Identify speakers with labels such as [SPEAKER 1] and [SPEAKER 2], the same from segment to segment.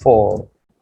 [SPEAKER 1] 4।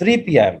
[SPEAKER 1] 3 PM।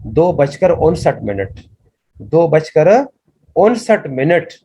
[SPEAKER 1] 2:59। 2:59,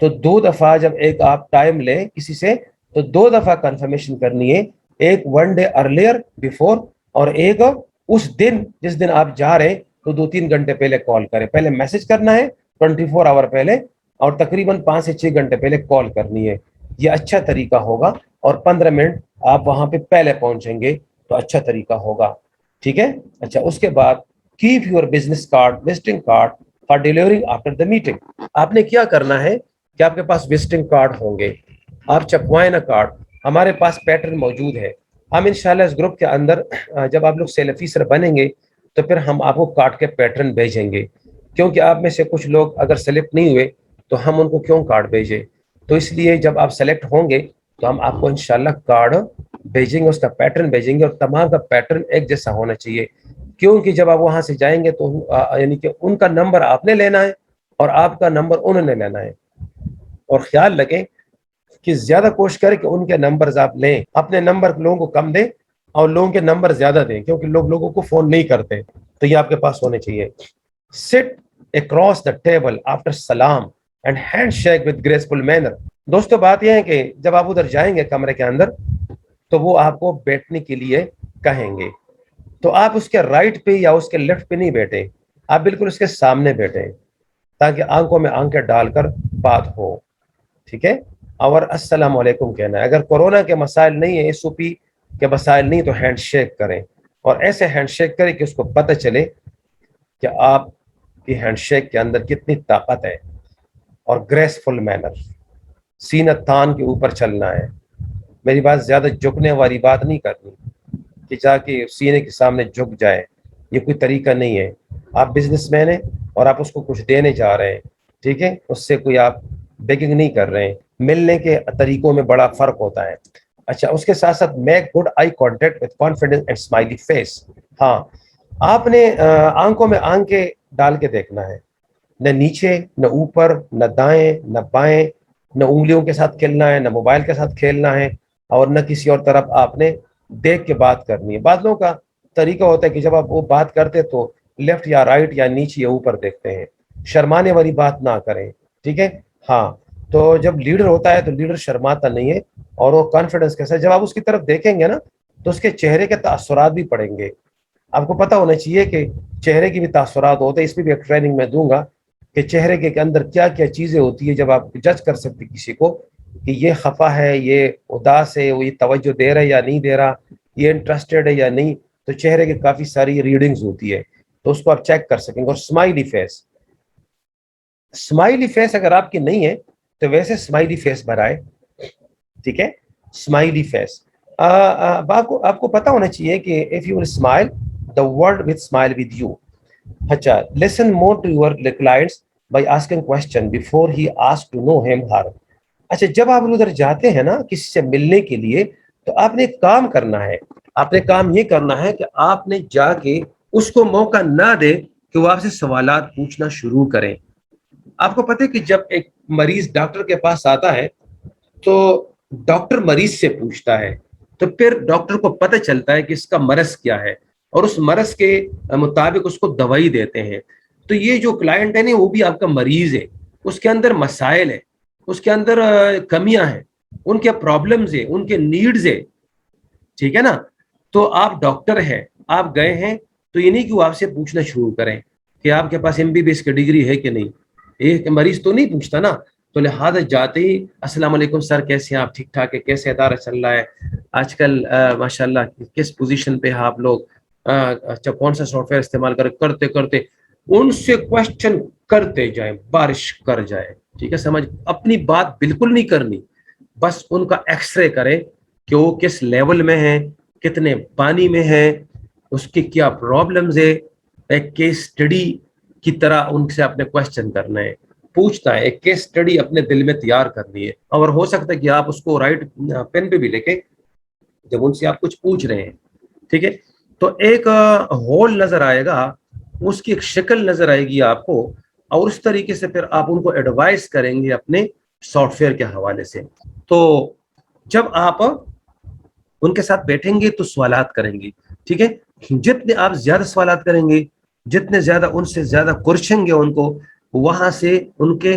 [SPEAKER 1] تو 2 دفعہ جب ایک آپ ٹائم لیں کسی سے تو 2 دفعہ کنفرمیشن کرنی ہے، ایک 1 ڈے ارلیئر بفور، اور ایک اس دن جس دن آپ جا رہے ہیں تو 2-3 گھنٹے پہلے کال کریں، پہلے میسج کرنا ہے 24 آور پہلے، اور تقریباً 5 سے 6 گھنٹے پہلے کال کرنی ہے. یہ اچھا طریقہ ہوگا، اور 15 منٹ آپ وہاں پہ پہلے پہنچیں گے تو اچھا طریقہ ہوگا. ٹھیک ہے. اچھا، اس کے بعد keep your business card visiting card for delivering after the meeting. آپ نے کیا کرنا ہے کہ آپ کے پاس وزٹنگ کارڈ ہوں گے، آپ چپوائیں نا کارڈ. ہمارے پاس پیٹرن موجود ہے، ہم انشاءاللہ اس گروپ کے اندر جب آپ لوگ سیل آفیسر بنیں گے تو پھر ہم آپ کو کارڈ کے پیٹرن بھیجیں گے، کیونکہ آپ میں سے کچھ لوگ اگر سلیکٹ نہیں ہوئے تو ہم ان کو کیوں کارڈ بھیجیں. تو اس لیے جب آپ سلیکٹ ہوں گے تو ہم آپ کو انشاءاللہ کارڈ بھیجیں گے، اس کا پیٹرن بھیجیں گے، اور تمام کا پیٹرن ایک جیسا ہونا چاہیے. کیونکہ جب آپ وہاں سے جائیں گے تو یعنی کہ ان کا نمبر آپ نے لینا ہے اور آپ کا نمبر انہوں نے لینا ہے. اور خیال رکھیں کہ زیادہ کوشش کریں کہ ان کے نمبرز آپ لیں، اپنے نمبر لوگوں کو کم دیں اور لوگوں کے نمبر زیادہ دیں، کیونکہ لوگ لوگوں کو فون نہیں کرتے. تو یہ آپ کے پاس ہونے چاہیے. سٹ اکراس دا ٹیبل آفٹر سلام and hand shake with graceful manner. دوستو بات یہ ہے کہ جب آپ ادھر جائیں گے کمرے کے اندر تو وہ آپ کو بیٹھنے کے لیے کہیں گے، تو آپ اس کے رائٹ پہ یا اس کے لیفٹ پہ نہیں بیٹھیں، آپ بالکل اس کے سامنے بیٹھیں تاکہ آنکھوں میں آنکھیں ڈال کر بات ہو. ٹھیک ہے. اور السلام علیکم کہنا ہے. اگر کورونا کے مسائل نہیں ہیں، ایس او پی کے مسائل نہیں، تو ہینڈ شیک کریں، اور ایسے ہینڈ شیک کریں کہ اس کو پتہ چلے کہ آپ کی ہینڈ شیک کے اندر کتنی طاقت ہے. اور گریسفل مینر، سینہ تان کے اوپر چلنا ہے. میری بات زیادہ جھکنے والی بات نہیں کرنی کہ جا کے سینے کے سامنے جھک جائے، یہ کوئی طریقہ نہیں ہے. آپ بزنس مین ہیں اور آپ اس کو کچھ دینے جا رہے ہیں، ٹھیک ہے، اس سے کوئی آپ بیکنگ نہیں کر رہے ہیں. ملنے کے طریقوں میں بڑا فرق ہوتا ہے. اچھا، اس کے ساتھ ساتھ make good eye contact with confidence and smiley face. ہاں، آپ نے آنکھوں میں آنکھیں ڈال کے دیکھنا ہے، نہ نیچے نہ اوپر نہ دائیں نہ بائیں، نہ انگلیوں کے ساتھ کھیلنا ہے نہ موبائل کے ساتھ کھیلنا ہے، اور نہ کسی اور طرف آپ نے دیکھ کے بات کرنی ہے. بعض لوگوں کا طریقہ ہوتا ہے کہ جب آپ وہ بات کرتے تو لیفٹ یا رائٹ یا نیچے یا اوپر دیکھتے ہیں. شرمانے والی بات نہ کریں. ٹھیک ہے. ہاں، تو جب لیڈر ہوتا ہے تو لیڈر شرماتا نہیں ہے، اور وہ کانفیڈنس کے ساتھ جب آپ اس کی طرف دیکھیں گے نا تو اس کے چہرے کے تاثرات بھی پڑیں گے. آپ کو پتا ہونا چاہیے کہ چہرے کی بھی تاثرات ہوتے ہیں. اس میں بھی ایک ٹریننگ میں دوں گا کہ چہرے کے اندر کیا کیا چیزیں ہوتی ہے جب آپ جج کر سکتے کسی کو کہ یہ خفا ہے، یہ اداس ہے، وہ یہ توجہ دے رہا ہے یا نہیں دے رہا، یہ انٹرسٹڈ ہے یا نہیں. تو چہرے کے کافی ساری ریڈنگز ہوتی ہے، تو اس کو آپ چیک کر سکیں گے. اور اسمائلی فیس اگر آپ کی نہیں ہے تو ویسے اسمائلی فیس بنائے. ٹھیک ہے. اسمائلی فیس آپ کو پتا ہونا چاہیے کہ if you will smile, the world will smile with you. اچھا، listen more to your clients by asking question before he asks to know him her. اچھا، جب آپ ادھر جاتے ہیں نا کسی سے ملنے کے لیے تو آپ نے ایک کام کرنا ہے. آپ نے کام یہ کرنا ہے کہ آپ نے جا کے اس کو موقع نہ دے کہ وہ آپ سے سوالات پوچھنا شروع کریں. آپ کو پتہ ہے کہ جب ایک مریض ڈاکٹر کے پاس آتا ہے تو ڈاکٹر مریض سے پوچھتا ہے، تو پھر ڈاکٹر کو پتہ چلتا ہے کہ اس کا مرض کیا ہے، اور اس مرض کے مطابق اس کو دوائی دیتے ہیں. تو یہ جو کلائنٹ ہے نا وہ بھی آپ کا مریض ہے، اس کے اندر مسائل ہے، اس کے اندر کمیاں ہیں، ان کے پرابلمز ہیں، ان کے نیڈز ہیں. ٹھیک ہے نا. تو آپ ڈاکٹر ہیں، آپ گئے ہیں تو یہ نہیں کہ وہ آپ سے پوچھنا شروع کریں کہ آپ کے پاس MBBS کی ڈگری ہے کہ نہیں. ایک مریض تو نہیں پوچھتا نا. تو لہٰذا جاتے ہی السلام علیکم سر، کیسے ہیں آپ؟ ٹھیک ٹھاک ہے. کیسے ادارہ چل رہا ہے آج کل؟ ماشاء اللہ کس پوزیشن پہ آپ لوگ؟ اچھا، کون سا سافٹ ویئر استعمال کرتے کرتے ان سے کوشچن کرتے جائیں، بارش کر جائے. ٹھیک ہے، سمجھ. اپنی بات بالکل نہیں کرنی، بس ان کا ایکس رے کریں کہ وہ کس لیول میں ہیں، کتنے پانی میں ہیں، اس کی کیا پرابلمز ہے. ایک کیس اسٹڈی کی طرح ان سے اپنے کوشچن کرنا ہے، پوچھتا ہے. ایک کیس اسٹڈی اپنے دل میں تیار کرنی ہے، اور ہو سکتا ہے کہ آپ اس کو رائٹ پین پہ بھی لکھیں جب ان سے آپ کچھ پوچھ رہے ہیں. ٹھیک ہے. تو ایک ہول نظر آئے گا، اس کی ایک شکل نظر آئے گی آپ کو، اور اس طریقے سے پھر آپ ان کو ایڈوائز کریں گے اپنے سافٹ ویئر کے حوالے سے. تو جب آپ ان کے ساتھ بیٹھیں گے تو سوالات کریں گے. ٹھیک ہے. جتنے آپ زیادہ سوالات کریں گے، جتنے زیادہ ان سے زیادہ کورچیں گے ان کو، وہاں سے ان کے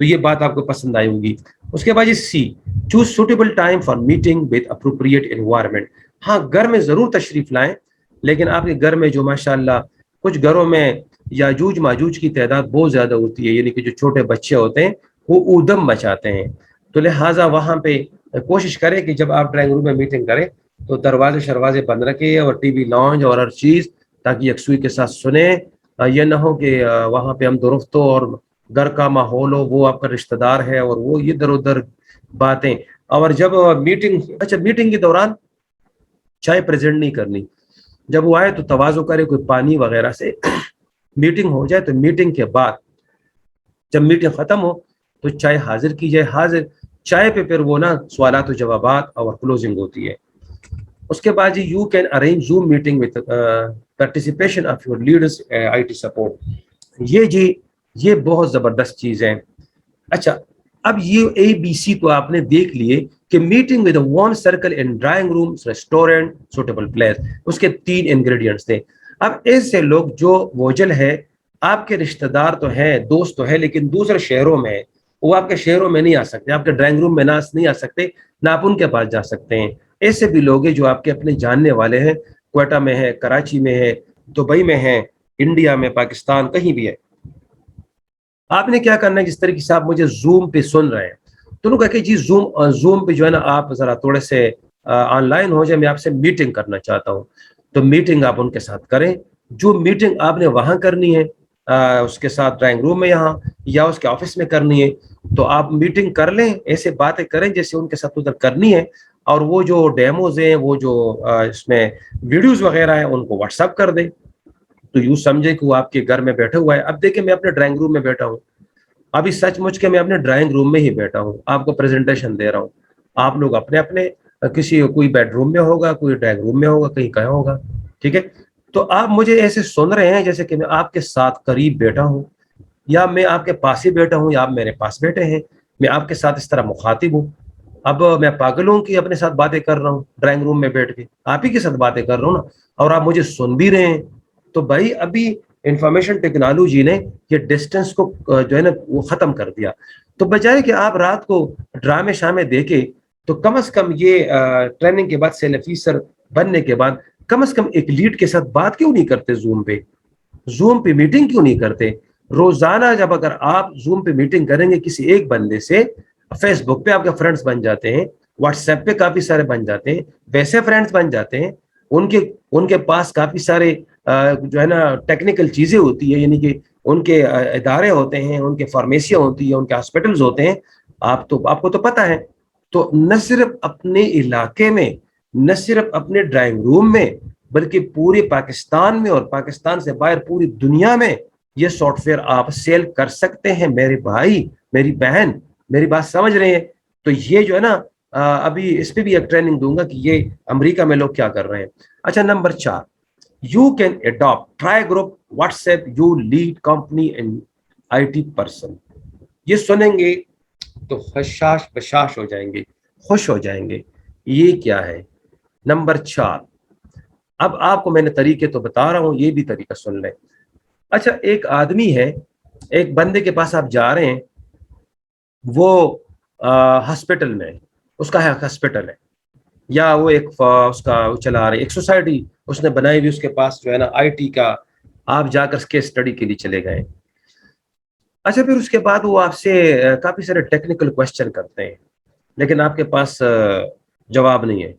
[SPEAKER 1] تو یہ بات آپ کو پسند آئی ہوگی. اس کے بعد see choose suitable time for meeting with appropriate environment. ہاں گھر میں ضرور تشریف لائیں, لیکن آپ کے گھر میں جو ماشاء اللہ کچھ گھروں میں یاجوج ماجوج کی تعداد بہت زیادہ ہوتی ہے, یعنی کہ جو چھوٹے بچے ہوتے ہیں وہ اودم مچاتے ہیں, تو لہٰذا وہاں پہ کوشش کریں کہ جب آپ ڈرائنگ روم میں میٹنگ کریں تو دروازے شروازے بند رکھیں اور ٹی وی لانچ اور ہر چیز, تاکہ یکسوئی کے ساتھ سنیں. یہ نہ ہو کہ وہاں پہ ہم درخت ہو اور گھر کا ماحول ہو, وہ آپ کا رشتہ دار ہے اور وہ ادھر ادھر باتیں. اور جب میٹنگ کے دوران چائے پریزنٹ نہیں کرنی, جب وہ آئے تو تواضع کرے کوئی پانی وغیرہ سے. میٹنگ ہو جائے تو میٹنگ کے بعد جب میٹنگ ختم ہو تو چائے حاضر کی جائے, حاضر چائے پہ پھر وہ نا سوالات و جوابات اور کلوزنگ ہوتی ہے. اس کے بعد you can arrange zoom meeting with participation of your leaders I T support. یہ بہت زبردست چیز ہے. اچھا اب یہ اے بی سی تو آپ نے دیکھ لیے کہ meeting with one circle in drawing room, restaurant, suitable place, اس کے 3 انگریڈینٹس تھے. اب ایسے لوگ جو ووجل ہے, آپ کے رشتہ دار تو ہیں, دوست تو ہے, لیکن دوسرے شہروں میں, وہ آپ کے شہروں میں نہیں آ سکتے, آپ کے ڈرائنگ روم میں نہیں آ سکتے, نہ آپ ان کے پاس جا سکتے ہیں. ایسے بھی لوگ ہیں جو آپ کے اپنے جاننے والے ہیں, کوئٹہ میں ہے, کراچی میں ہے, دبئی میں ہے, انڈیا میں, پاکستان, کہیں بھی ہے. آپ نے کیا کرنا ہے, جس طریقے سے آپ مجھے زوم پہ سن رہے ہیں تو انہوں نے کہا کہ جی زوم پہ جو ہے نا آپ ذرا تھوڑے سے آن لائن ہو جائے, میں آپ سے میٹنگ کرنا چاہتا ہوں. تو میٹنگ آپ ان کے ساتھ کریں. جو میٹنگ آپ نے وہاں کرنی ہے اس کے ساتھ ڈرائنگ روم میں یہاں یا اس کے آفس میں کرنی ہے, تو آپ میٹنگ کر لیں, ایسے باتیں کریں جیسے ان کے ساتھ ادھر کرنی ہے. اور وہ جو ڈیموز ہیں, وہ جو اس میں ویڈیوز وغیرہ ہیں, ان کو واٹس ایپ کر دیں, تو یوں سمجھے کہ وہ آپ کے گھر میں بیٹھے ہوا ہے. اب دیکھیں میں اپنے ڈرائنگ روم میں بیٹھا ہوں, ابھی سچ مچ کے میں اپنے ڈرائنگ روم میں ہی بیٹھا ہوں, آپ کو پریزنٹیشن دے رہا ہوں. آپ لوگ اپنے اپنے کسی کوئی بیڈ روم میں ہوگا, کوئی ڈرائنگ روم میں ہوگا, کہیں کہاں ہوگا, ٹھیک ہے. تو آپ مجھے ایسے سن رہے ہیں جیسے کہ میں آپ کے ساتھ قریب بیٹھا ہوں, یا میں آپ کے پاس ہی بیٹھا ہوں, یا آپ میرے پاس بیٹھے ہیں, میں آپ کے ساتھ اس طرح مخاطب ہوں. اب میں پاگل ہوں کہ اپنے ساتھ باتیں کر رہا ہوں ڈرائنگ روم میں بیٹھ کے, آپ ہی کے ساتھ باتیں کر رہا ہوں نا, اور آپ مجھے سن بھی رہے ہیں. تو بھائی ابھی انفارمیشن ٹیکنالوجی نے یہ ڈسٹینس کو جو ہے نا وہ ختم کر دیا. تو بجائے کہ آپ رات کو ڈرامے شامے دیکھیں, تو کم از کم یہ ٹریننگ کے بعد سیل آفیسر بننے کے بعد کم از کم ایک لیڈ کے ساتھ بات کیوں نہیں کرتے, زوم پہ میٹنگ کیوں نہیں کرتے. روزانہ جب اگر آپ زوم پہ میٹنگ کریں گے کسی ایک بندے سے, فیس بک پہ آپ کے فرینڈز بن جاتے ہیں, واٹس ایپ پہ کافی سارے بن جاتے ہیں, ویسے فرینڈز بن جاتے ہیں, ان کے پاس کافی سارے جو ہے نا ٹیکنیکل چیزیں ہوتی ہیں, یعنی کہ ان کے ادارے ہوتے ہیں, ان کے فارمیسیاں ہوتی ہیں, ان کے ہاسپٹلز ہوتے ہیں, آپ کو تو پتہ ہے. تو نہ صرف اپنے علاقے میں, نہ صرف اپنے ڈرائنگ روم میں, بلکہ پورے پاکستان میں اور پاکستان سے باہر پوری دنیا میں یہ سافٹ ویئر آپ سیل کر سکتے ہیں. میرے بھائی, میری بہن, میری بات سمجھ رہے ہیں. تو یہ جو ہے نا ابھی اس پہ بھی ایک ٹریننگ دوں گا کہ یہ امریکہ میں لوگ کیا کر رہے ہیں. اچھا number 4, you can adapt try group WhatsApp you lead company and IT person. یہ سنیں گے تو خشاش بشاش ہو جائیں گے, خوش ہو جائیں گے. یہ کیا ہے؟ نمبر 4, اب آپ کو میں نے طریقے تو بتا رہا ہوں, یہ بھی طریقہ سن لیں. اچھا ایک آدمی ہے, ایک بندے کے پاس آپ جا رہے ہیں, وہ ہاسپٹل میں, اس کا ہاسپٹل ہے, یا وہ ایک اس کا چلا رہے ایک سوسائٹی اس نے بنائی ہوئی, اس کے پاس جو ہے نا IT کا, آپ جا کر کیس اسٹڈی کے لیے چلے گئے. اچھا پھر اس کے بعد وہ آپ سے کافی سارے ٹیکنیکل کوشچن کرتے ہیں, لیکن آپ کے پاس جواب نہیں ہے.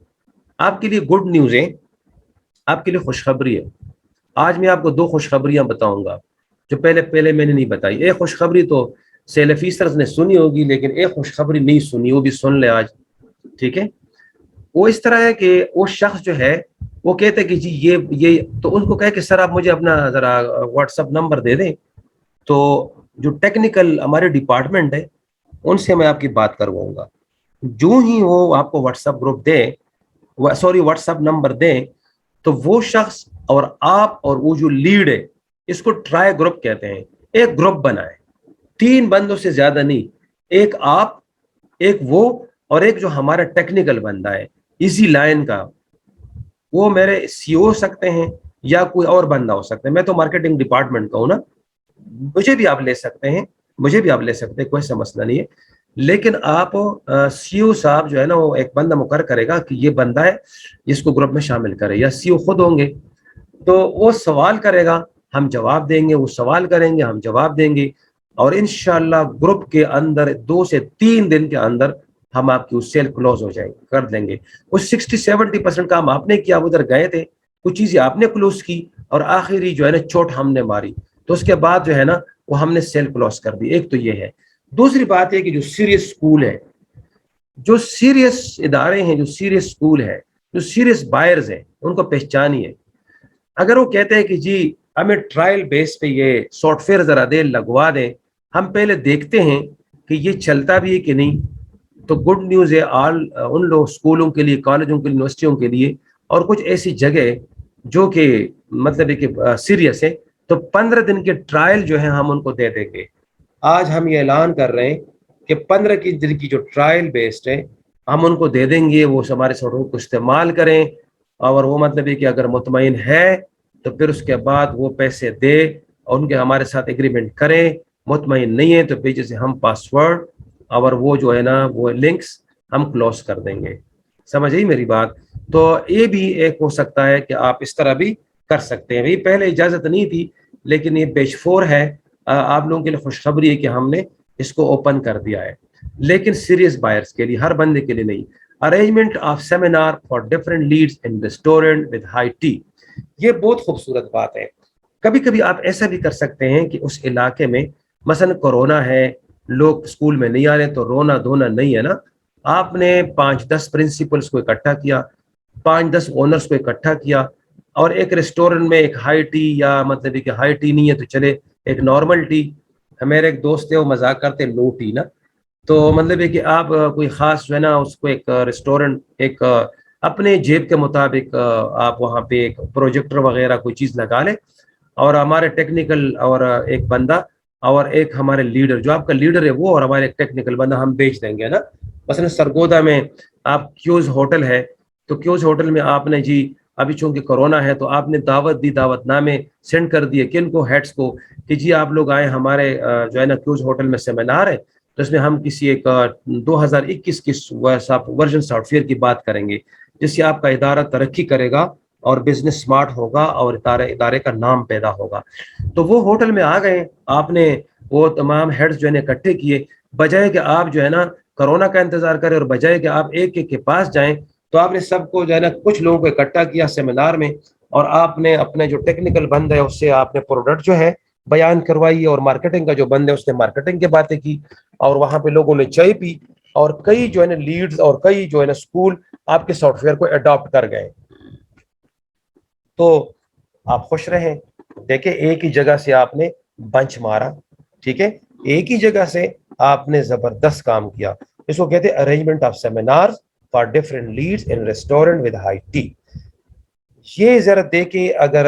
[SPEAKER 1] آپ کے لیے گڈ نیوز ہے, آپ کے لیے خوشخبری ہے. آج میں آپ کو 2 خوشخبریاں بتاؤں گا جو پہلے میں نے نہیں بتائی. ایک خوشخبری تو سیل آفیسرز نے سنی ہوگی, لیکن ایک خوشخبری نہیں سنی, وہ بھی سن لے آج, ٹھیک ہے. وہ اس طرح ہے کہ وہ شخص جو ہے وہ کہتے کہ جی یہ تو ان کو کہے کہ سر آپ مجھے اپنا ذرا واٹس ایپ نمبر دے دیں, تو جو ٹیکنیکل ہمارے ڈپارٹمنٹ ہے ان سے میں آپ کی بات کرواؤں گا. جو ہی وہ آپ کو واٹس ایپ گروپ دیں, واٹس ایپ نمبر دیں, تو وہ شخص اور آپ اور وہ جو لیڈ ہے, اس کو ٹرائی گروپ کہتے ہیں. ایک گروپ بنائے, 3 بندوں سے زیادہ نہیں, ایک آپ, ایک وہ, اور ایک جو ہمارا ٹیکنیکل بندہ ہے اسی لائن کا, وہ میرے CEO ہو سکتے ہیں یا کوئی اور بندہ ہو سکتا ہے. میں تو مارکیٹنگ ڈپارٹمنٹ کا ہوں نا, مجھے بھی آپ لے سکتے ہیں. مجھے بھی آپ لے سکتے ہیں، کوئی ایسا مسئلہ نہیں ہے، لیکن آپ سی او صاحب جو ہے نا وہ ایک بندہ مقرر کرے گا کہ یہ بندہ ہے جس کو گروپ میں شامل کرے، یا سی او خود ہوں گے، تو وہ سوال کرے گا، ہم جواب دیں گے، وہ سوال کریں گے، ہم جواب دیں گے، اور انشاءاللہ گروپ کے اندر 2 سے 3 دن کے اندر ہم آپ کی سیل کلوز ہو جائے کر دیں گے۔ اس 60-70% کام آپ نے کیا، ادھر گئے تھے، کچھ چیزیں آپ نے کلوز کی، اور آخری جو ہے نا چوٹ ہم نے ماری، تو اس کے بعد جو ہے نا وہ ہم نے سیل کلوز کر دی۔ ایک تو یہ ہے۔ دوسری بات ہے کہ جو سیریس اسکول ہے، جو سیریس ادارے ہیں، جو سیریس اسکول ہے، جو سیریس بائرز ہیں، ان کو پہچانیے۔ اگر وہ کہتے ہیں کہ جی ہمیں ٹرائل بیس پہ یہ سافٹ ویئر ذرا دے لگوا دیں، ہم پہلے دیکھتے ہیں کہ یہ چلتا بھی ہے کہ نہیں، تو گڈ نیوز ہے ان لوگ اسکولوں کے لیے، کالجوں کے لیے، یونیورسٹیوں کے لیے، اور کچھ ایسی جگہ جو کہ مطلب ہے کہ سیریس ہے، تو 15 دن کے ٹرائل جو ہے ہم ان کو دے دیں گے۔ آج ہم یہ اعلان کر رہے ہیں کہ 15 دن کی جو ٹرائل بیسڈ ہے ہم ان کو دے دیں گے، وہ ہمارے سافٹ ویئر کو استعمال کریں، اور وہ مطلب ہے کہ اگر مطمئن ہے تو پھر اس کے بعد وہ پیسے دے اور ان کے ہمارے ساتھ ایگریمنٹ کریں، مطمئن نہیں ہے تو پیچھے سے ہم پاسورڈ اور وہ جو ہے نا وہ لنکس ہم کلوز کر دیں گے۔ سمجھ آئی میری بات؟ تو یہ بھی ایک ہو سکتا ہے کہ آپ اس طرح بھی کر سکتے ہیں۔ یہ پہلے اجازت نہیں تھی، لیکن یہ بیچ 4 ہے، آپ لوگوں کے لیے خوشخبری ہے کہ ہم نے اس کو اوپن کر دیا ہے، لیکن سیریس بائرز کے لیے، ہر بندے کے لیے نہیں۔ Arrangement of seminar for different leads in restaurant with high tea, یہ بہت خوبصورت بات ہے۔ کبھی کبھی آپ ایسا بھی کر سکتے ہیں کہ اس علاقے میں مثلا کورونا ہے، لوگ اسکول میں نہیں آ رہے، تو رونا دھونا نہیں ہے نا، آپ نے 5-10 پرنسپلس کو اکٹھا کیا، 5-10 اونرس کو اکٹھا کیا، اور ایک ریسٹورینٹ میں ایک ہائی ٹی، یا مطلب کہ ہائی ٹی نہیں ہے تو چلے ایک نارمل ٹی، میرے ایک دوست ہے وہ مذاق کرتے لو ٹی نا، تو مطلب ہے کہ آپ کوئی خاص جو ہے نا اس کو ایک ریسٹورینٹ ایک اپنے جیب کے مطابق آپ وہاں پہ ایک پروجیکٹر وغیرہ کوئی چیز لگا لیں، اور ہمارے ٹیکنیکل اور ایک بندہ اور ایک ہمارے لیڈر، جو آپ کا لیڈر ہے وہ اور ہمارے ایک ٹیکنیکل بندہ ہم بیچ دیں گے نا۔ مثلا سرگودا میں آپ کیوز ہوٹل ہے، تو کیوز ہوٹل میں آپ نے جی ابھی چونکہ کورونا ہے تو آپ نے دعوت دی، دعوت نامے سینڈ کر دیے کن کو، ہیڈس کو، کہ جی آپ لوگ آئے ہمارے جو ہے نا کیوز ہوٹل میں سیمینار ہے، تو اس میں ہم کسی ایک 2021 کی ورژن سافٹ ویئر کی بات کریں گے، جس سے آپ کا ادارہ ترقی کرے گا اور بزنس سمارٹ ہوگا اور ادارے کا نام پیدا ہوگا۔ تو وہ ہوٹل میں آ گئے، آپ نے وہ تمام ہیڈز جو ہے اکٹھے کیے، بجائے کہ آپ جو ہے نا کرونا کا انتظار کریں اور بجائے کہ آپ ایک ایک کے پاس جائیں، تو آپ نے سب کو جو ہے نا کچھ لوگوں کو اکٹھا کیا سیمینار میں، اور آپ نے اپنے جو ٹیکنیکل بند ہے اس سے آپ نے پروڈکٹ جو ہے بیان کروائی، اور مارکیٹنگ کا جو بند ہے اس نے مارکیٹنگ کی باتیں کی، اور وہاں پہ لوگوں نے چائے پی، اور کئی جو ہے نا لیڈز اور کئی جو ہے نا اسکول آپ کے سافٹ ویئر کو اڈاپٹ کر گئے۔ تو آپ خوش رہیں، دیکھیں ایک ہی جگہ سے آپ نے بنچ مارا، ٹھیک ہے، ایک ہی جگہ سے آپ نے زبردست کام کیا۔ اس کو کہتے ہیں arrangement of seminar for different leads in restaurant with high tea. یہ ذرا دیکھیں، اگر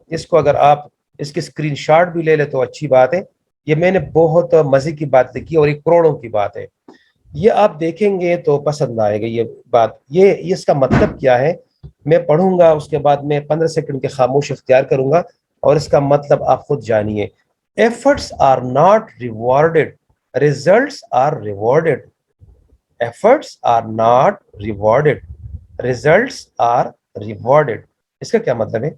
[SPEAKER 1] اس کو اگر آپ اس کی اسکرین شاٹ بھی لے لیں تو اچھی بات ہے۔ یہ میں نے بہت مزے کی بات لکھی اور یہ کروڑوں کی بات ہے، یہ آپ دیکھیں گے تو پسند آئے گا یہ بات۔ یہ اس کا مطلب کیا ہے میں پڑھوں گا، اس کے بعد میں 15 سیکنڈ کے خاموش اختیار کروں گا، اور اس کا مطلب آپ خود جانیے۔ Efforts are not rewarded, results are rewarded. Efforts are not rewarded, results are rewarded. اس کا کیا مطلب ہے؟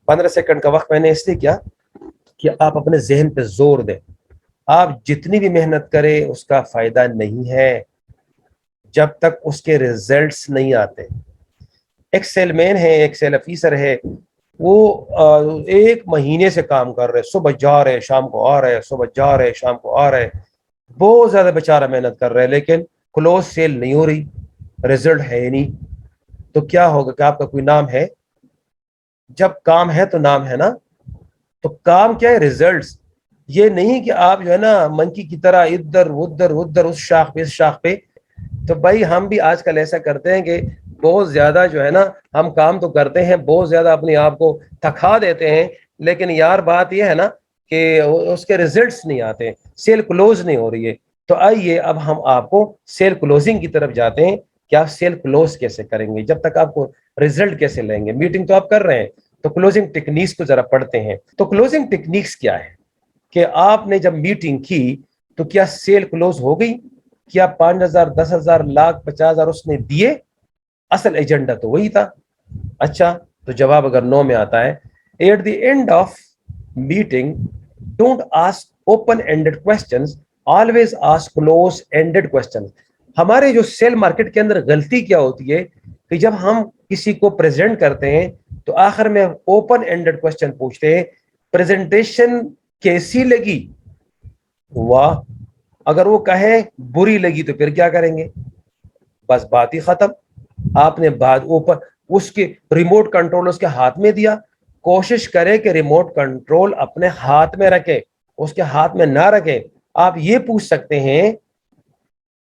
[SPEAKER 1] 15 سیکنڈ کا وقت میں نے اس لیے کیا کہ آپ اپنے ذہن پہ زور دیں۔ آپ جتنی بھی محنت کریں اس کا فائدہ نہیں ہے جب تک اس کے ریزلٹس نہیں آتے۔ ایکسل مین ہے، ایکسل افیسر ہے، وہ 1 مہینے سے کام کر رہے، صبح جا رہے شام کو آ رہے، صبح جا رہے شام کو آ رہے، بہت زیادہ بیچارہ محنت کر رہے، لیکن کلوز سیل نہیں ہو رہی، ریزلٹ ہے ہی نہیں۔ تو کیا ہوگا کہ آپ کا کوئی نام ہے؟ جب کام ہے تو نام ہے نا۔ تو کام کیا ہے؟ ریزلٹس۔ یہ نہیں کہ آپ جو ہے نا منکی کی طرح ادھر ادھر ادھر اس شاخ پہ اس شاخ پہ۔ تو بھائی ہم بھی آج کل ایسا کرتے ہیں کہ بہت زیادہ جو ہے نا ہم کام تو کرتے ہیں، بہت زیادہ اپنے آپ کو تھکا دیتے ہیں، لیکن یار بات یہ ہے نا کہ اس کے ریزلٹس نہیں آتے، سیل کلوز نہیں ہو رہی ہے۔ تو آئیے اب ہم آپ کو سیل کلوزنگ کی طرف جاتے ہیں کہ آپ سیل کلوز کیسے کریں گے, جب تک آپ کو ریزلٹ کیسے لیں گے. میٹنگ تو آپ کر رہے ہیں, تو کلوزنگ ٹیکنیکس کو ذرا پڑھتے ہیں. تو کلوزنگ ٹیکنیکس کیا ہے کہ آپ نے جب میٹنگ کی تو کیا سیل کلوز ہو گئی, کیا 5,000 10,000 لاکھ 50,000 اس نے دیے, اصل ایجنڈا تو وہی تھا. اچھا, تو جواب اگر نو میں آتا ہے, at the end of meeting don't ask open ended questions, always ask close ended questions. ہمارے جو سیل مارکیٹ کے اندر غلطی کیا ہوتی ہے کہ جب ہم کسی کو پریزنٹ کرتے ہیں تو آخر میں اوپن اینڈڈ کوسچن پوچھتے ہیں, پریزنٹیشن کیسی لگی, واہ, اگر وہ کہے بری لگی تو پھر کیا کریں گے, بس بات ہی ختم. آپ نے بات اوپر اس کے ریموٹ کنٹرول اس کے ہاتھ میں دیا, کوشش کرے کہ ریموٹ کنٹرول اپنے ہاتھ میں رکھے, اس کے ہاتھ میں نہ رکھے. آپ یہ پوچھ سکتے ہیں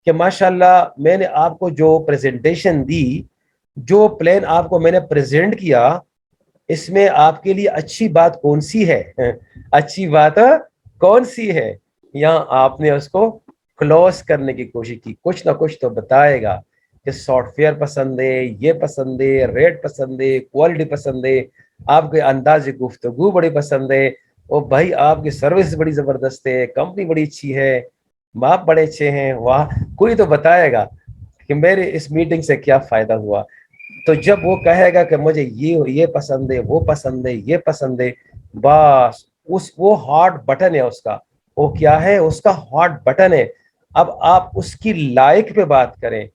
[SPEAKER 1] کہ ماشاءاللہ میں نے آپ کو جو پریزنٹیشن دی, جو پلان آپ کو میں نے پریزنٹ کیا, اس میں آپ کے لیے اچھی بات کون سی ہے, اچھی بات کون سی ہے. یہاں آپ نے اس کو کلوز کرنے کی کوشش کی, کچھ نہ کچھ تو بتائے گا کہ سافٹ ویئر پسند ہے, یہ پسند ہے, ریٹ پسند ہے, کوالٹی پسند ہے, آپ کے انداز گفتگو بڑی پسند ہے, او بھائی آپ کی سروس بڑی زبردست ہے, کمپنی بڑی اچھی ہے, آپ بڑے اچھے ہیں, واہ. کوئی تو بتائے گا کہ میرے اس میٹنگ سے کیا فائدہ ہوا. تو جب وہ کہے گا کہ مجھے یہ پسند ہے, وہ پسند ہے, یہ پسند ہے, بس وہ ہاٹ بٹن ہے اس کا, وہ کیا ہے, اس کا ہاٹ بٹن ہے. اب آپ اس کی لائک پہ بات کریں,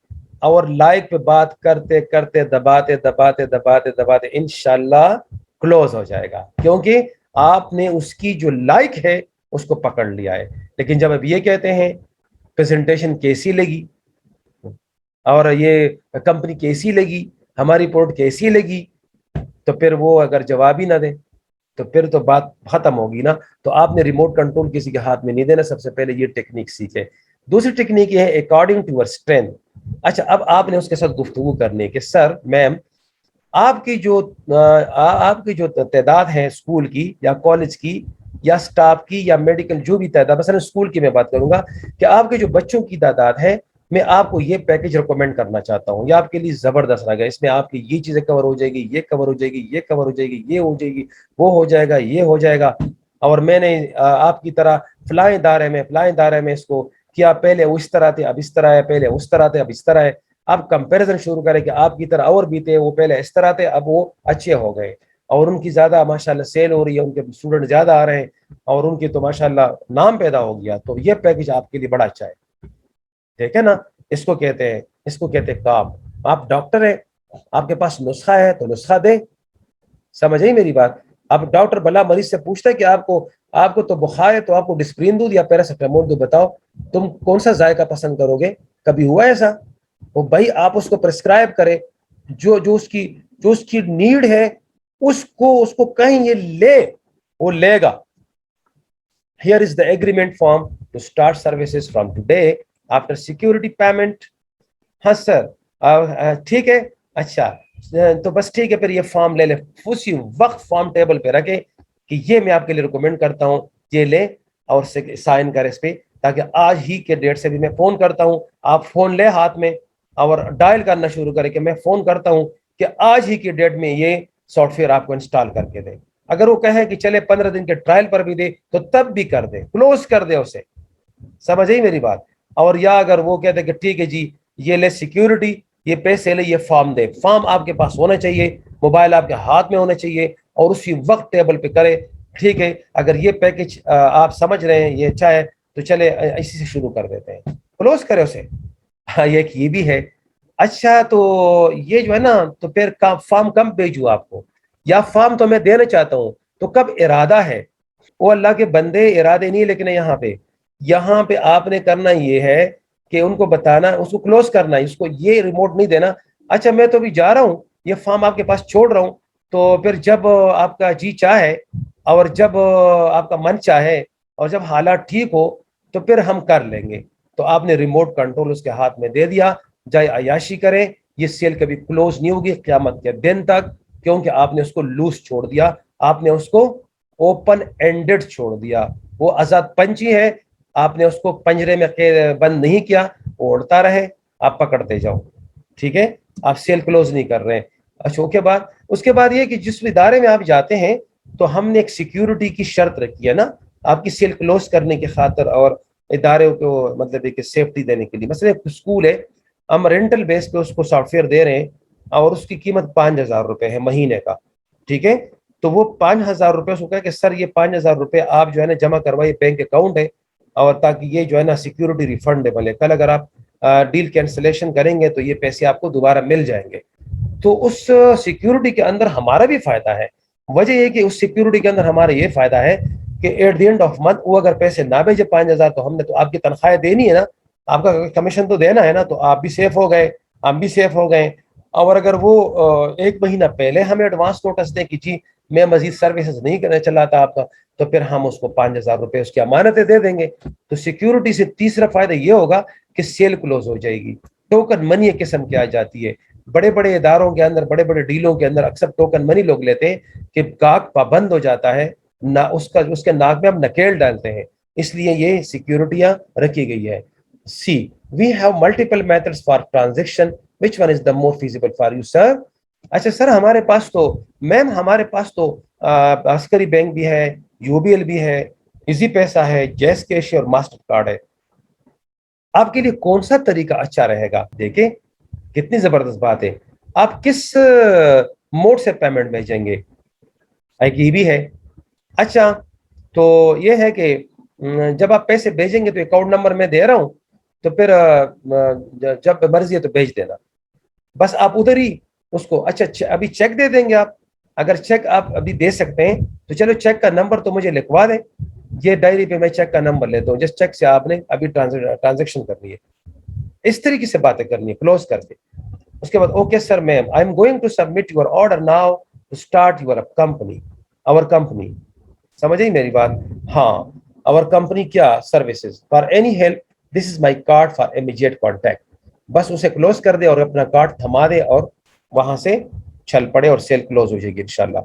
[SPEAKER 1] اور لائک پہ بات کرتے کرتے دباتے دباتے دباتے دباتے انشاءاللہ کلوز ہو جائے گا, کیونکہ آپ نے اس کی جو لائک ہے اس کو پکڑ لیا ہے. لیکن جب اب یہ کہتے ہیں پریزنٹیشن کیسی لگی, اور یہ کمپنی کیسی لگی, ہماری رپورٹ کیسی لگی, تو پھر وہ اگر جواب ہی نہ دیں تو پھر تو بات ختم ہوگی نا. تو آپ نے ریموٹ کنٹرول کسی کے ہاتھ میں نہیں دینا, سب سے پہلے یہ ٹیکنیک سیکھے. دوسری ٹیکنیک یہ ہے اکارڈنگ ٹو یور اسٹرینتھ. اچھا, اب آپ نے اس کے ساتھ گفتگو کرنے کہ سر میم آپ کی جو تعداد ہے اسکول کی یا کالج کی یا سٹاف کی یا میڈیکل جو بھی تعداد, مثلا اسکول کی میں بات کروں گا کہ آپ کے جو بچوں کی تعداد ہے, میں آپ کو یہ پیکج ریکمینڈ کرنا چاہتا ہوں, یہ آپ کے لیے زبردست رہے گا, اس میں آپ کی یہ چیزیں کور ہو جائے گی, یہ کور ہو جائے گی, یہ کور ہو جائے گی, یہ ہو جائے گی, وہ ہو جائے گا, یہ ہو جائے گا. اور میں نے آپ کی طرح فلاں ادارے میں اس کو کیا, پہلے اس طرح تھے اب اس طرح ہے, پہلے اس طرح تھے اب اس طرح ہے. آپ کمپیریزن شروع کریں کہ آپ کی طرح اور بھی تھے, وہ پہلے اس طرح تھے اب وہ اچھے ہو گئے, اور ان کی زیادہ ماشاءاللہ سیل ہو رہی ہے, ان کے اسٹوڈنٹ زیادہ آ رہے ہیں, اور ان کی تو ماشاءاللہ نام پیدا ہو گیا. تو یہ پیکج آپ کے لیے بڑا اچھا ہے, ٹھیک ہے نا. اس کو کہتے ہیں کام. آپ ڈاکٹر ہیں, آپ کے پاس نسخہ ہے تو نسخہ دیں, سمجھ آئی میری بات. اب ڈاکٹر بلا مریض سے پوچھتا ہے کہ آپ کو تو بخار ہے تو آپ کو ڈسپرین دوں یا پیراسیٹامول دوں, بتاؤ تم کون سا ذائقہ پسند کرو گے, کبھی ہوا ایسا؟ وہ بھائی آپ اس کو پرسکرائب کریں, جو اس کی نیڈ ہے اس کو کہیں یہ لے, وہ لے گا. Here is the agreement form to start services from today after security payment. ہاں سر, ٹھیک ہے, اچھا تو بس ٹھیک ہے, پھر یہ فارم لے لے, اسی وقت فارم ٹیبل پہ رکھے کہ یہ میں آپ کے لیے ریکمینڈ کرتا ہوں, یہ لے اور سائن کرے اس پہ, تاکہ آج ہی کے ڈیٹ سے بھی میں فون کرتا ہوں, آپ فون لے ہاتھ میں اور ڈائل کرنا شروع کرے کہ میں فون کرتا ہوں کہ آج ہی کی ڈیٹ میں یہ سافٹ ویئر آپ کو انسٹال کر کے دے. اگر وہ کہے کہ چلے 15 دن کے ٹرائل پر بھی دے تو تب بھی کر دے, کلوز کر دے اسے, سمجھ آئی میری بات. اور یا اگر وہ کہتے کہ ٹھیک ہے جی یہ لے سیکیورٹی, یہ پیسے لے, یہ فارم دے, فارم آپ کے پاس ہونا چاہیے, موبائل آپ کے ہاتھ میں ہونا چاہیے, اور اسی وقت ٹیبل پہ کرے. ٹھیک ہے, اگر یہ پیکج آپ سمجھ رہے ہیں یہ اچھا ہے تو چلے اسی سے شروع کر دیتے ہیں, کلوز کرے اسے. ہاں, یہ بھی ہے. اچھا تو یہ جو ہے نا, تو پھر فارم کم بھیجوں آپ کو, یا فارم تو میں دینا چاہتا ہوں تو کب ارادہ ہے؟ وہ اللہ کے بندے ارادے نہیں, لیکن یہاں پہ آپ نے کرنا یہ ہے کہ ان کو بتانا, اس کو کلوز کرنا ہے, اس کو یہ ریموٹ نہیں دینا. اچھا میں تو بھی جا رہا ہوں, یہ فارم آپ کے پاس چھوڑ رہا ہوں, تو پھر جب آپ کا جی چاہے اور جب آپ کا من چاہے اور جب حالات ٹھیک ہو تو پھر ہم کر لیں گے. تو آپ نے ریموٹ کنٹرول اس کے ہاتھ میں دے دیا, جائے عیاشی کریں, یہ سیل کبھی کلوز نہیں ہوگی قیامت کے دن تک, کیونکہ آپ نے اس کو لوز چھوڑ دیا, آپ نے اس کو اوپن اینڈڈ چھوڑ دیا. وہ آزاد پنچھی ہے, آپ نے اس کو پنجرے میں بند نہیں کیا, وہ اڑتا رہے, آپ پکڑتے جاؤ. ٹھیک ہے, آپ سیل کلوز نہیں کر رہے ہیں. اچھا اس کے بعد یہ کہ جس ادارے میں آپ جاتے ہیں تو ہم نے ایک سیکیورٹی کی شرط رکھی ہے نا آپ کی سیل کلوز کرنے کی خاطر اور ادارے کو مطلب ہے کہ سیفٹی دینے کے لیے. مثلا ایک اسکول ہے, ہم رینٹل بیس پہ اس کو سافٹ ویئر دے رہے ہیں اور اس کی قیمت 5,000 روپے ہے مہینے کا. ٹھیک ہے, تو وہ 5,000 روپے اس کو کہا کہ سر یہ 5,000 روپے آپ جو ہے نا جمع کروائیے, بینک اکاؤنٹ ہے, اور تاکہ یہ جو ہے نا سیکیورٹی ریفنڈیبل ہے, کل اگر آپ ڈیل کینسلیشن کریں گے تو یہ پیسے آپ کو دوبارہ مل جائیں گے. تو اس سیکیورٹی کے اندر ہمارا بھی فائدہ ہے. وجہ یہ کہ اس سیکیورٹی کے اندر ہمارا یہ فائدہ ہے کہ at the end of month وہ اگر پیسے نہ بھیجے 5,000 تو ہم نے تو آپ کی تنخواہیں دینی ہے نا, آپ کا کمیشن تو دینا ہے نا, تو آپ بھی سیف ہو گئے, ہم بھی سیف ہو گئے. اور اگر وہ ایک مہینہ پہلے ہمیں ایڈوانس نوٹس دیں کہ جی میں مزید سروسز نہیں کرنا چلاتا آپ کا, تو پھر ہم اس کو 5,000 روپے اس کی امانتیں دے دیں گے. تو سیکیورٹی سے تیسرا فائدہ یہ ہوگا کہ سیل کلوز ہو جائے گی. ٹوکن منی ایک قسم کی آ جاتی ہے. بڑے بڑے اداروں کے اندر, بڑے بڑے ڈیلوں کے اندر اکثر ٹوکن منی لوگ لیتے ہیں کہ گاہک پابند ہو جاتا ہے نہ, اس کے ناک میں ہم نکیل ڈالتے ہیں, اس لیے یہ سیکیورٹیاں رکھی گئی ہے. See we have multiple methods for transaction, which one is the more feasible for you sir. اچھا سر ہمارے پاس تو میم ہمارے پاس تو عسکری بینک بھی ہے, یو بی ایل بھی ہے, ایزی پیسہ ہے, جیس کیش اور ماسٹر کارڈ ہے. آپ کے لیے کون سا طریقہ اچھا رہے گا؟ دیکھیں کتنی زبردست بات ہے. آپ کس موڈ سے پیمنٹ بھیجیں گے؟ ایک یہ بھی ہے. اچھا تو یہ ہے کہ جب آپ پیسے بھیجیں گے تو اکاؤنٹ نمبر میں دے رہا ہوں, تو پھر جب مرضی ہے تو بھیج دینا, بس آپ ادھر ہی اس کو. اچھا ابھی چیک دے دیں گے آپ, اگر چیک آپ ابھی دے سکتے ہیں تو چلو چیک کا نمبر تو مجھے لکھوا دیں, یہ ڈائری پہ میں چیک کا نمبر لیتا ہوں, جس چیک سے آپ نے ابھی ٹرانزیکشن کرنی ہے. اس طریقے سے باتیں کرنی ہے کلوز کر کے. اس کے بعد okay sir ma'am I am going to submit your order now to start your company, اور کمپنی, سمجھے میری بات؟ ہاں, اور کمپنی کیا services for any help, this is my card for immediate contact. بس اسے کلوز کر دے اور اپنا کارڈ تھما دے اور وہاں سے چھل پڑے اور سیل کلوز ہو جائے گی انشاءاللہ.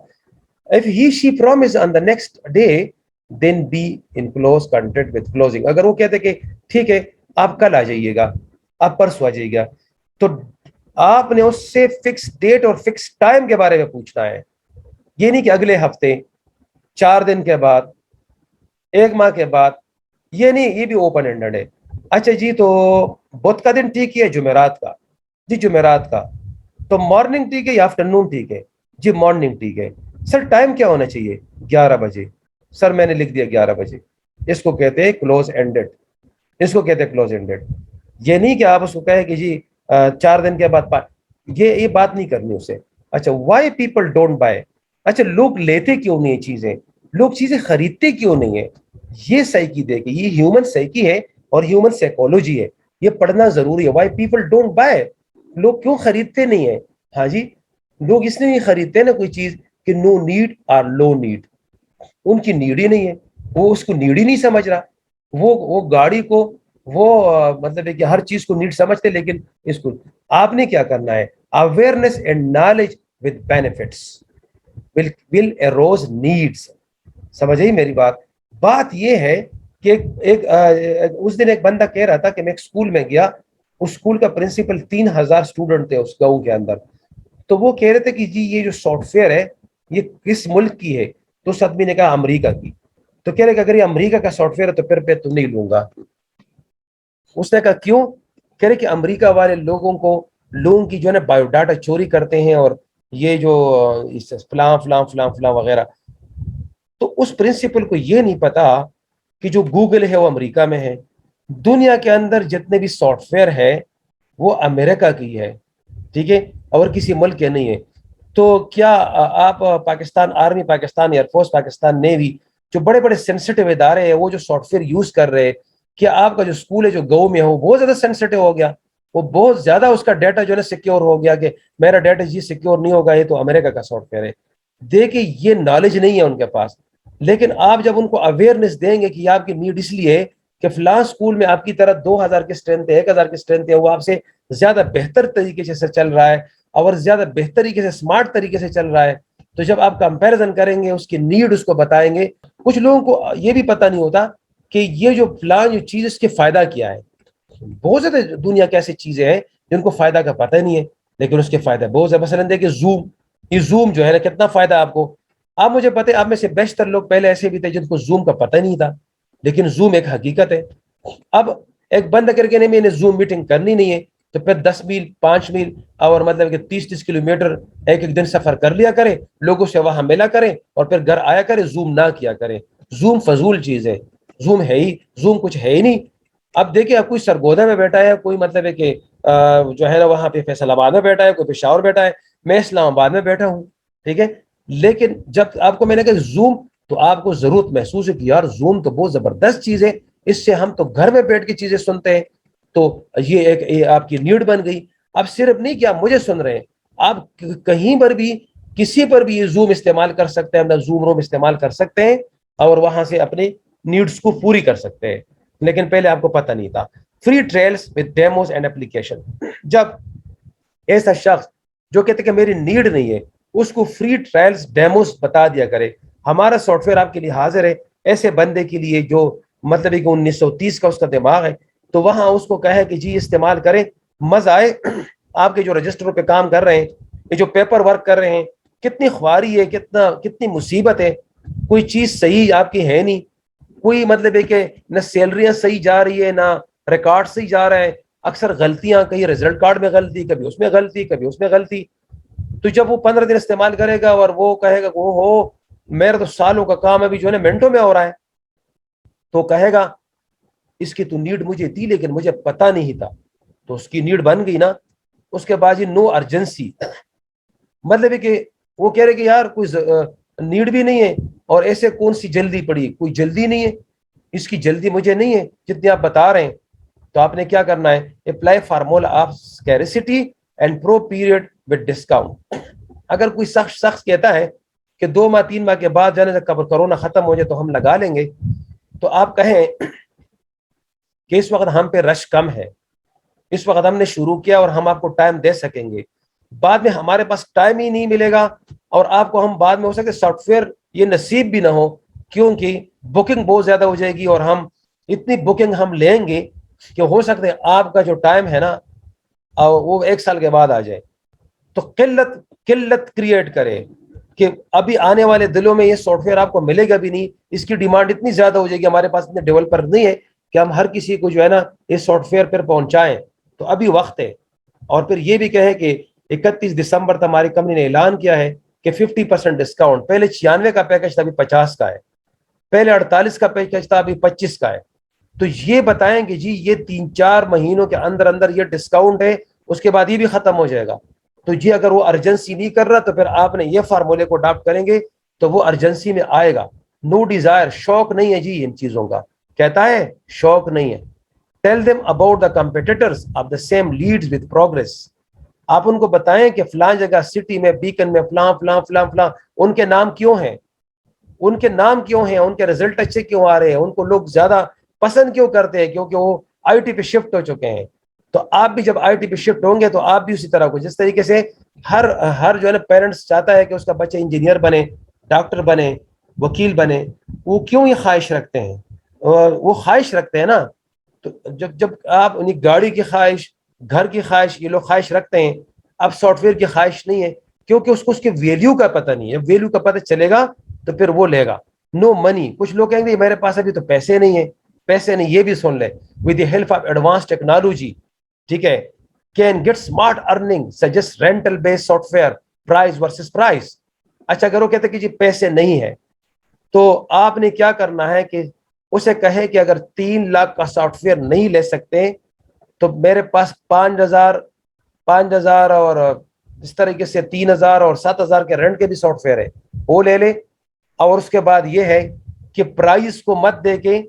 [SPEAKER 1] If he she promise on the next day, then be in close contact with closing. اگر وہ کہتے کہ ٹھیک ہے آپ کل آ جائیے گا, آپ پرسوں آ جائیے گا, تو آپ نے اس سے فکس ڈیٹ اور فکس ٹائم کے بارے میں پوچھنا ہے. یہ نہیں کہ اگلے ہفتے, 4 دن کے بعد, 1 ماہ کے بعد, یہ نہیں, یہ بھی اوپن اینڈڈ ہے. اچھا جی تو بدھ کا دن ٹھیک ہے, جمعرات کا, جی جمعرات کا, تو مارننگ ٹھیک ہے یا آفٹرنون ٹھیک ہے, جی مارننگ ٹھیک ہے. سر ٹائم کیا ہونا چاہیے؟ 11 بجے. سر میں نے لکھ دیا 11 بجے. اس کو کہتے ہیں کلوز اینڈڈ, اس کو کہتے ہیں کلوز اینڈڈ. یہ نہیں کہ آپ اس کو کہیں کہ جی 4 دن کے بعد یہ بات نہیں کرنی اسے. اچھا وائی پیپل ڈونٹ بائی, اچھا لوگ لیتے کیوں نہیں ہیں چیزیں, لوگ چیزیں خریدتے کیوں نہیں ہیں؟ یہ سائیکی دیکھیں, یہ ہیومن سائیکی ہے اور ہیومن سائیکولوجی ہے, یہ پڑھنا ضروری ہے. وائی پیپل ڈونٹ بائی, لوگ کیوں خریدتے نہیں ہیں؟ ہاں جی, لوگ اس لیے نہیں خریدتے نا کوئی چیز کہ نو نیڈ اور لو نیڈ, ان کی نیڈ ہی نہیں ہے, وہ اس کو نیڈ ہی نہیں سمجھ رہا. وہ گاڑی کو وہ مطلب ہے کہ ہر چیز کو نیڈ سمجھتے, لیکن اس کو آپ نے کیا کرنا ہے, awareness and knowledge with benefits will arose needs. سمجھے میری بات؟ بات یہ ہے کہ اس دن ایک بندہ کہہ رہا تھا کہ میں ایک اسکول میں گیا, اس اسکول کا پرنسپل 3,000 اسٹوڈنٹ تھے اس گاؤں کے اندر, تو وہ کہہ رہے تھے کہ جی یہ جو سافٹ ویئر ہے یہ کس ملک کی ہے؟ تو اس آدمی نے کہا امریکہ کی. تو کہہ رہے کہ اگر یہ امریکہ کا سافٹ ویئر ہے تو پھر تو نہیں لوں گا. اس نے کہا کیوں؟ کہہ رہے کہ امریکہ والے لوگوں کی جو ہے نا بایو ڈاٹا چوری کرتے ہیں, اور یہ جو فلاں فلاں فلاں فلاں وغیرہ. تو اس پرنسپل کو یہ نہیں پتا کہ جو گوگل ہے وہ امریکہ میں ہے, دنیا کے اندر جتنے بھی سافٹ ویئر ہے وہ امریکہ کی ہے, ٹھیک ہے, اور کسی ملک کے نہیں ہے. تو کیا آپ Pakistan army, Pakistan air force, Pakistan navy, جو بڑے بڑے سینسٹیو ادارے ہیں وہ جو سافٹ ویئر یوز کر رہے, کیا آپ کا جو اسکول ہے جو گاؤں میں ہو بہت زیادہ سینسٹیو ہو گیا, وہ بہت زیادہ اس کا ڈیٹا جو ہے نا سیکیور ہو گیا کہ میرا ڈیٹا جی سیکیور نہیں ہوگا, یہ تو امریکہ کا سافٹ ویئر ہے. دیکھیں یہ نالج نہیں ہے ان کے پاس, لیکن آپ جب ان کو اویئرنیس دیں گے کہ آپ کی نیڈ اس لیے ہے کہ فلاں اسکول میں آپ کی طرح 2,000 کی اسٹرینتھ ہے, 1,000 کی اسٹرینتھ ہے, وہ آپ سے زیادہ بہتر طریقے سے چل رہا ہے اور زیادہ بہتر طریقے سے اسمارٹ طریقے سے چل رہا ہے, تو جب آپ کمپیریزن کریں گے, اس کی نیڈ اس کو بتائیں گے. کچھ لوگوں کو یہ بھی پتہ نہیں ہوتا کہ یہ جو فلاں جو چیز اس کے فائدہ کیا ہے. بہت زیادہ دنیا کی ایسی چیزیں ہیں جن کو فائدہ کا پتہ ہی نہیں ہے، لیکن اس کے فائدہ بہت ہے. مثلاً دیکھیے زوم، یہ زوم جو ہے نا کتنا فائدہ آپ کو. آپ مجھے پتہ ہے آپ میں سے بیشتر لوگ پہلے ایسے بھی تھے جن کو زوم کا پتہ نہیں تھا، لیکن زوم ایک حقیقت ہے. اب ایک بند کر کے نہیں میں نے زوم میٹنگ کرنی نہیں ہے تو پھر 10 میل 5 میل اور مطلب کہ 30 کلومیٹر ایک دن سفر کر لیا کرے، لوگوں سے وہاں ملا کریں اور پھر گھر آیا کرے، زوم نہ کیا کرے. زوم فضول چیز ہے، زوم ہے ہی، زوم کچھ ہے ہی نہیں. اب دیکھیں اب کوئی سرگودا میں بیٹھا ہے، کوئی مطلب ہے کہ جو ہے نا وہاں پہ فیصل آباد میں بیٹھا ہے، کوئی پشاور بیٹھا ہے، میں اسلام آباد میں بیٹھا ہوں، ٹھیک ہے. لیکن جب آپ کو میں نے کہا زوم، تو آپ کو ضرورت محسوس ہے کہ یار زوم تو بہت زبردست چیز ہے، اس سے ہم تو گھر میں بیٹھ کے چیزیں سنتے ہیں. تو یہ ایک آپ کی نیڈ بن گئی. اب صرف نہیں کہ آپ مجھے سن رہے ہیں، آپ کہیں پر بھی کسی پر بھی یہ زوم استعمال کر سکتے ہیں، اپنا زوم روم استعمال کر سکتے ہیں اور وہاں سے اپنے نیڈز کو پوری کر سکتے ہیں. لیکن پہلے آپ کو پتہ نہیں تھا. Free trials with demos and application. جب ایسا شخص جو کہتے کہ میری نیڈ نہیں ہے اس کو فری ٹرائلز ڈیموز بتا دیا کرے. ہمارا سافٹ ویئر آپ کے لیے حاضر ہے ایسے بندے کے لیے جو مطلب کہ 1930 کا اس کا دماغ ہے، تو وہاں اس کو کہے کہ جی استعمال کریں، مزہ آئے. آپ کے جو رجسٹروں پہ کام کر رہے ہیں، یہ جو پیپر ورک کر رہے ہیں، کتنی خواری ہے، کتنی مصیبت ہے. کوئی چیز صحیح آپ کی ہے نہیں، کوئی مطلب ہے کہ نہ سیلریاں صحیح جا رہی ہے، نہ ریکارڈ صحیح جا رہا ہے. اکثر غلطیاں، کہیں رزلٹ کارڈ میں غلطی، کبھی اس میں غلطی، کبھی اس میں غلطی. تو جب وہ 15 دن استعمال کرے گا اور وہ کہے گا کہ او ہو میرا تو سالوں کا کام ابھی جو ہے نا منٹوں میں ہو رہا ہے، تو کہے گا اس کی تو نیڈ مجھے تھی لیکن مجھے پتہ نہیں تھا. تو اس کی نیڈ بن گئی نا. اس کے بعد یہ نو ارجنسی، مطلب ہے کہ وہ کہہ رہے کہ یار کوئی نیڈ بھی نہیں ہے اور ایسے کون سی جلدی پڑی، کوئی جلدی نہیں ہے، اس کی جلدی مجھے نہیں ہے جتنی آپ بتا رہے ہیں. تو آپ نے کیا کرنا ہے، apply formula of scarcity and pro period with discount. اگر کوئی شخص کہتا ہے کہ 2 ماہ 3 ماہ کے بعد جانے تک کرونا ختم ہو جائے تو ہم لگا لیں گے، تو آپ کہیں کہ اس وقت ہم پہ رش کم ہے، اس وقت ہم نے شروع کیا اور ہم آپ کو ٹائم دے سکیں گے، بعد میں ہمارے پاس ٹائم ہی نہیں ملے گا اور آپ کو ہم بعد میں ہو سکے سافٹ ویئر یہ نصیب بھی نہ ہو کیونکہ بکنگ بہت زیادہ ہو جائے گی اور ہم اتنی بکنگ ہم لیں گے کہ ہو سکتا ہے آپ کا جو ٹائم ہے نا وہ 1 سال کے بعد آ جائے. تو قلت کریٹ کرے کہ ابھی آنے والے دلوں میں یہ سافٹ ویئر آپ کو ملے گا بھی نہیں، اس کی ڈیمانڈ اتنی زیادہ ہو جائے گی، ہمارے پاس اتنے ڈیولپر نہیں ہے کہ ہم ہر کسی کو جو ہے نا اس سافٹ ویئر پر پہنچائیں. تو ابھی وقت ہے. اور پھر یہ بھی کہیں کہ 31 دسمبر تک ہماری کمپنی نے اعلان کیا ہے کہ 50% ڈسکاؤنٹ. پہلے 96 کا پیکج تھا، ابھی 50 کا ہے. پہلے 48 کا پیکج تھا، ابھی 25 کا ہے. تو یہ بتائیں کہ جی یہ 3-4 مہینوں کے اندر اندر یہ ڈسکاؤنٹ ہے، اس کے بعد یہ بھی ختم ہو جائے گا. تو جی اگر وہ ارجنسی نہیں کر رہا تو پھر آپ نے یہ فارمولے کو اڈاپٹ کریں گے تو وہ ارجنسی میں آئے گا. نو ڈیزائر، شوق نہیں ہے جی ان چیزوں کا، کہتا ہے شوق نہیں ہے. Tell them about the competitors of the same leads with progress. آپ ان کو بتائیں کہ فلاں جگہ سٹی میں بیکن میں فلاں فلاں فلاں فلاں ان کے نام کیوں ہیں، ان کے نام کیوں ہیں، ان کے رزلٹ اچھے کیوں آ رہے ہیں، ان کو لوگ زیادہ پسند کیوں کرتے ہیں، کیونکہ وہ آئی ٹی پہ شفٹ ہو چکے ہیں. تو آپ بھی جب آئی ٹی پہ شفٹ ہوں گے تو آپ بھی اسی طرح کو، جس طریقے سے ہر جو ہے نا پیرنٹس چاہتا ہے کہ اس کا بچہ انجینئر بنے، ڈاکٹر بنے، وکیل بنے. وہ کیوں یہ خواہش رکھتے ہیں، وہ خواہش رکھتے ہیں نا. تو جب آپ انہیں گاڑی کی خواہش، گھر کی خواہش، یہ لوگ خواہش رکھتے ہیں. اب سافٹ ویئر کی خواہش نہیں ہے کیونکہ اس کو اس کے ویلیو کا پتہ نہیں ہے. ویلیو کا پتہ چلے گا تو پھر وہ لے گا. نو منی، کچھ لوگ کہیں گے میرے پاس ابھی تو پیسے نہیں ہیں. پیسے نہیں، یہ بھی سن لے. With the help of advance technology, ٹھیک ہے، can get smart earning suggest rental base software price versus price. اچھا اگر وہ کہتے کہ جی پیسے نہیں ہے تو آپ نے کیا کرنا ہے کہ اسے کہے کہ اگر 3 لاکھ کا سافٹ ویئر نہیں لے سکتے تو میرے پاس 5,000 اور اس طریقے سے 3,000 اور 7,000 کے رینٹ کے بھی سافٹ ویئر ہے، وہ لے لے. اور اس کے بعد یہ ہے کہ پرائز کو مت دے کے،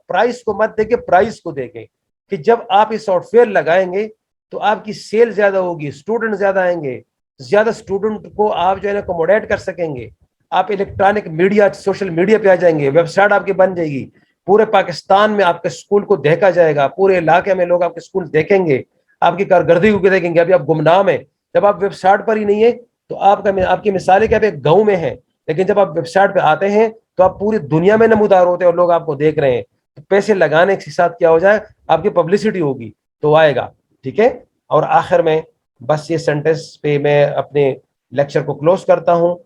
[SPEAKER 1] پرائز کو مت دے کے پرائز کو دے کے کہ جب آپ یہ سافٹ ویئر لگائیں گے تو آپ کی سیل زیادہ ہوگی، اسٹوڈنٹ زیادہ آئیں گے، زیادہ اسٹوڈنٹ کو آپ جو ہے نا اکوموڈیٹ کر سکیں گے. آپ الیکٹرانک میڈیا، سوشل میڈیا پہ آ جائیں گے، ویب سائٹ آپ کی بن جائے گی، پورے پاکستان میں آپ کے اسکول کو دیکھا جائے گا، پورے علاقے میں لوگ آپ کے اسکول دیکھیں گے، آپ کی کارکردگی کو دیکھیں گے. ابھی آپ گمنام ہیں، جب آپ ویب سائٹ پر ہی نہیں ہے تو آپ کی مثال ہے کہ آپ ایک گاؤں میں ہیں، لیکن جب آپ ویب سائٹ پہ آتے ہیں تو آپ پوری دنیا میں نمودار ہوتے ہیں اور لوگ آپ کو دیکھ رہے ہیں. پیسے لگانے کے ساتھ کیا ہو جائے، آپ کی پبلسٹی ہوگی تو آئے گا. ٹھیک ہے. اور آخر میں بس یہ سینٹنس پہ میں اپنے لیکچر کو کلوز کرتا ہوں.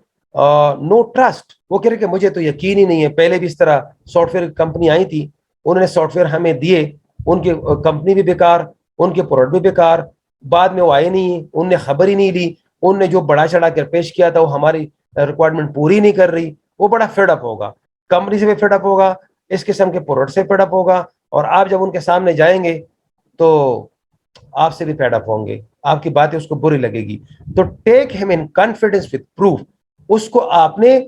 [SPEAKER 1] No trust. وہ کہہ رہے کہ مجھے تو یقین ہی نہیں ہے. پہلے بھی اس طرح سافٹ ویئر کمپنی آئی تھی, انہوں نے سافٹ ویئر ہمیں دیے, ان کی کمپنی بھی بیکار, ان کے پروڈکٹ بھی بیکار, بعد میں وہ آئے نہیں, انہوں نے خبر ہی نہیں لی, انہوں نے جو بڑا چڑھا کر پیش کیا تھا وہ ہماری ریکوائرمنٹ پوری نہیں کر رہی. وہ بڑا فیڈ اپ ہوگا, کمپنی سے بھی فیڈ اپ ہوگا, اس قسم کے پروڈکٹ سے فیڈ اپ ہوگا, اور آپ جب ان کے سامنے جائیں گے تو آپ سے بھی فیڈ اپ ہوں گے, آپ کی باتیں اس کو بری لگے گی. تو ٹیک ہم ان کانفیڈنس وتھ پروف. اس کو آپ نے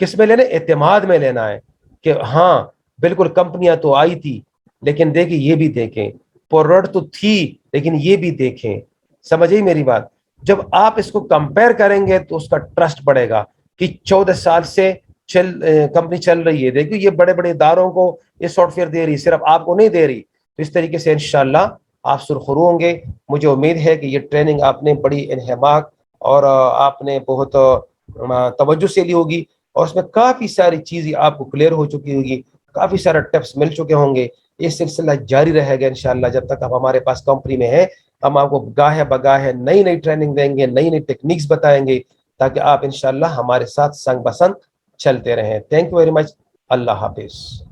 [SPEAKER 1] کس میں لینا, اعتماد میں لینا ہے کہ ہاں بالکل کمپنیاں تو آئی تھی لیکن دیکھیں یہ بھی دیکھیں, پروڈکٹ تو تھی لیکن یہ بھی دیکھیں. سمجھے میری بات؟ جب آپ اس کو کمپیئر کریں گے تو اس کا ٹرسٹ بڑھے گا کہ 14 سال سے کمپنی چل رہی ہے, دیکھیں یہ بڑے بڑے اداروں کو یہ سافٹ ویئر دے رہی, صرف آپ کو نہیں دے رہی. تو اس طریقے سے انشاءاللہ آپ سرخرو ہوں گے. مجھے امید ہے کہ یہ ٹریننگ آپ نے بڑی انہماک اور آپ نے بہت توجہ سے لی ہوگی, اور اس میں کافی ساری چیزیں آپ کو کلیئر ہو چکی ہوگی, کافی سارے ٹپس مل چکے ہوں گے. یہ سلسلہ جاری رہے گا انشاءاللہ جب تک آپ ہمارے پاس کمپنی میں ہیں. ہم آپ کو گاہے بگاہے نئی نئی ٹریننگ دیں گے, نئی نئی ٹیکنیکس بتائیں گے, تاکہ آپ انشاءاللہ ہمارے ساتھ سنگ بسنگ چلتے رہیں. Thank you very much. اللہ حافظ.